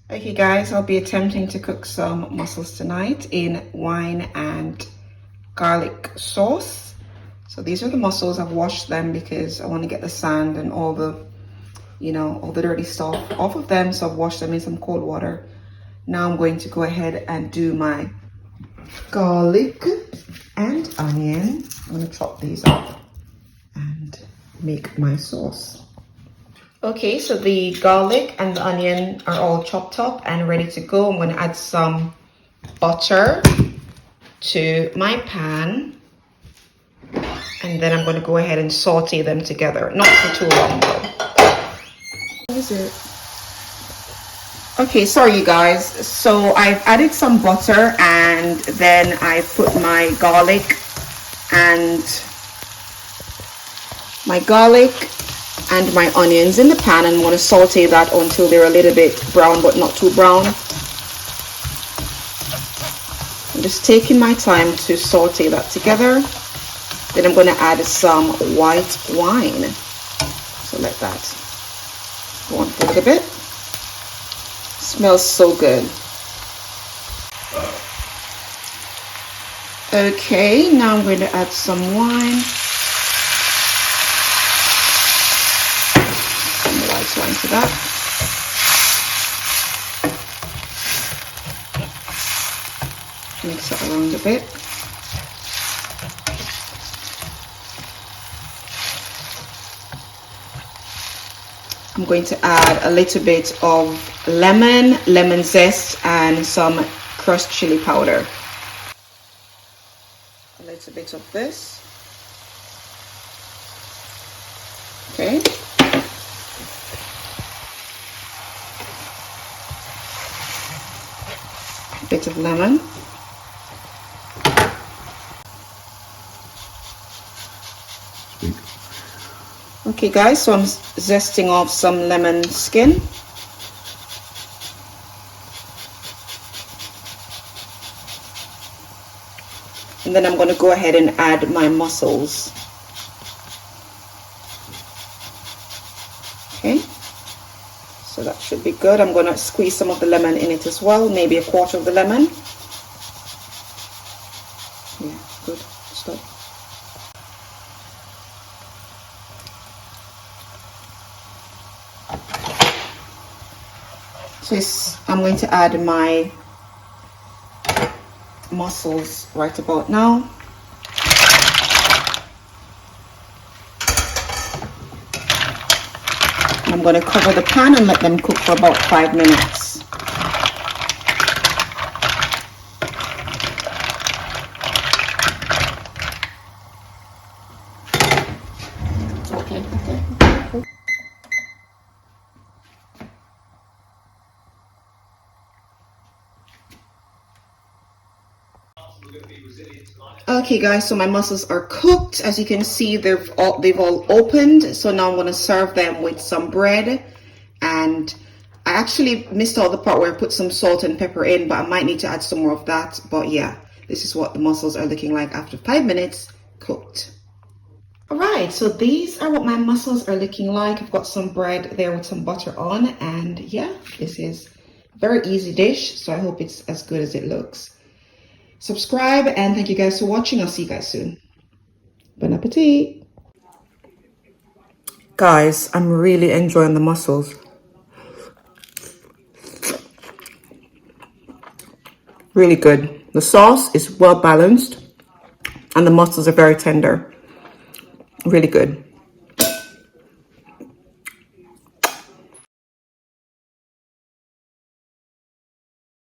Okay guys, I'll be attempting to cook some mussels tonight in wine and garlic sauce. So these are the mussels. I've washed them because I want to get the sand and all the, all the dirty stuff off of them. So I've washed them in some cold water. Now I'm going to go ahead and do my garlic and onion. I'm going to chop these up and make my sauce. Okay, so the garlic and the onion are all chopped up and ready to go. I'm going to add some butter to my pan, and then I'm going to go ahead and saute them together. Not for too long though. What is it? Okay, sorry you guys. So I've added some butter and then I put my garlic and my onions in the pan, and I'm going to saute that until they're a little bit brown but not too brown. I'm just taking my time to saute that together. Then I'm going to add some white wine. So let that go on for a little bit. Smells so good. Okay, now I'm going to add some wine. Wine to that. Mix it around a bit. I'm going to add a little bit of lemon zest, and some crushed chili powder. A little bit of this. Okay. Bit of lemon. Okay guys, so I'm zesting off some lemon skin. And then I'm going to go ahead and add my mussels. Okay. So that should be good. I'm going to squeeze some of the lemon in it as well, maybe a quarter of the lemon. Yeah, good. Stop. So I'm going to add my mussels right about now. I'm going to cover the pan and let them cook for about 5 minutes. Okay. Okay guys, so my mussels are cooked. As you can see, they've all opened. So now I'm going to serve them with some bread. And I actually missed out the part where I put some salt and pepper in, but I might need to add some more of that. But yeah, this is what the mussels are looking like after 5 minutes cooked. All right, so these are what my mussels are looking like. I've got some bread there with some butter on, and yeah, this is a very easy dish. So I hope it's as good as it looks. Subscribe, and thank you guys for watching. I'll see you guys soon. Bon appetit. Guys, I'm really enjoying the mussels. Really good. The sauce is well balanced and the mussels are very tender. Really good.